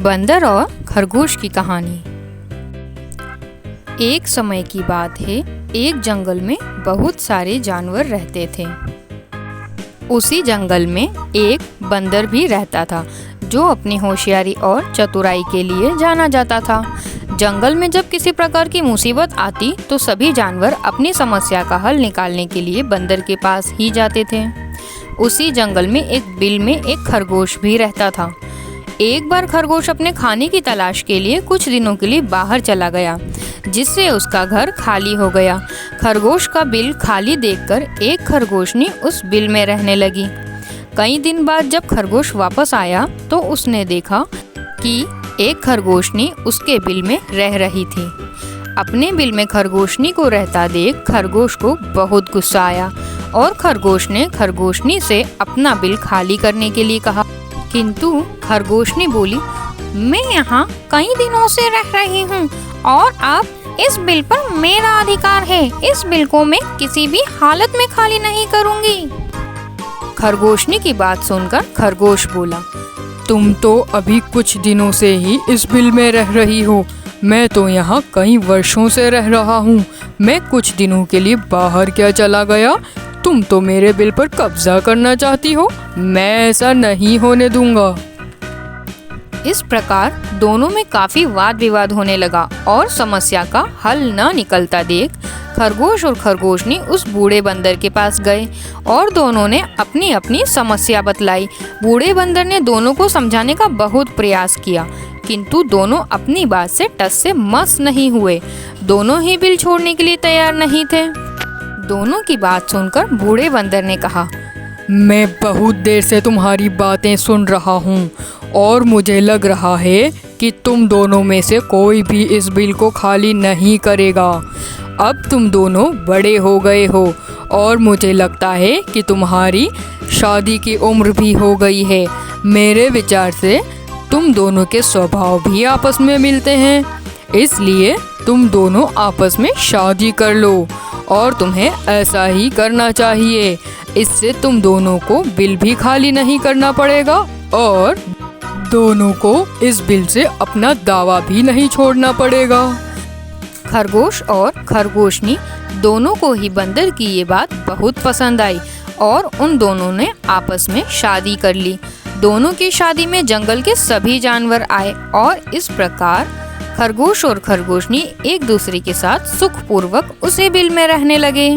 बंदर और खरगोश की कहानी। एक समय की बात है, एक जंगल में बहुत सारे जानवर रहते थे। उसी जंगल में एक बंदर भी रहता था जो अपनी होशियारी और चतुराई के लिए जाना जाता था। जंगल में जब किसी प्रकार की मुसीबत आती तो सभी जानवर अपनी समस्या का हल निकालने के लिए बंदर के पास ही जाते थे। उसी जंगल में एक बिल में एक खरगोश भी रहता था। एक बार खरगोश अपने खाने की तलाश के लिए कुछ दिनों के लिए बाहर चला गया, जिससे उसका घर खाली हो गया। खरगोश का बिल खाली देखकर एक खरगोशनी उस बिल में रहने लगी। कई दिन बाद जब खरगोश वापस आया तो उसने देखा कि एक खरगोशनी उसके बिल में रह रही थी। अपने बिल में खरगोशनी को रहता देख खरगोश को बहुत गुस्सा आया और खरगोश ने खरगोशनी से अपना बिल खाली करने के लिए कहा। किंतु खरगोशनी बोली, मैं यहाँ कई दिनों से रह रही हूँ और अब इस बिल पर मेरा अधिकार है। इस बिल को मैं किसी भी हालत में खाली नहीं करूँगी। खरगोशनी की बात सुनकर खरगोश बोला, तुम तो अभी कुछ दिनों से ही इस बिल में रह रही हो। मैं तो यहाँ कई वर्षों से रह रहा हूँ। मैं कुछ दिनों के लिए बाहर क्या चला गया, तुम तो मेरे बिल पर कब्जा करना चाहती हो। मैं ऐसा नहीं होने दूंगा। इस प्रकार दोनों में काफी वाद विवाद होने लगा और समस्या का हल न निकलता देख खरगोश और खरगोशनी उस बूढ़े बंदर के पास गए और दोनों ने अपनी अपनी समस्या बतलाई। बूढ़े बंदर ने दोनों को समझाने का बहुत प्रयास किया, किंतु दोनों अपनी बात से टस से मस नहीं हुए। दोनों ही बिल छोड़ने के लिए तैयार नहीं थे। दोनों की बात सुनकर बूढ़े बंदर ने कहा, मैं बहुत देर से तुम्हारी बातें सुन रहा हूँ और मुझे लग रहा है कि तुम दोनों में से कोई भी इस बिल को खाली नहीं करेगा। अब तुम दोनों बड़े हो गए हो और मुझे लगता है कि तुम्हारी शादी की उम्र भी हो गई है। मेरे विचार से तुम दोनों के स्वभाव भी आपस में मिलते हैं, इसलिए तुम दोनों आपस में शादी कर लो और तुम्हें ऐसा ही करना चाहिए। इससे तुम दोनों को बिल भी खाली नहीं करना पड़ेगा और दोनों को इस बिल से अपना दावा भी नहीं छोड़ना पड़ेगा। खरगोश और खरगोशनी दोनों को ही बंदर की ये बात बहुत पसंद आई और उन दोनों ने आपस में शादी कर ली। दोनों की शादी में जंगल के सभी जानवर आए और इस प्रकार खरगोश और खरगोशनी एक दूसरे के साथ सुखपूर्वक उसी बिल में रहने लगे।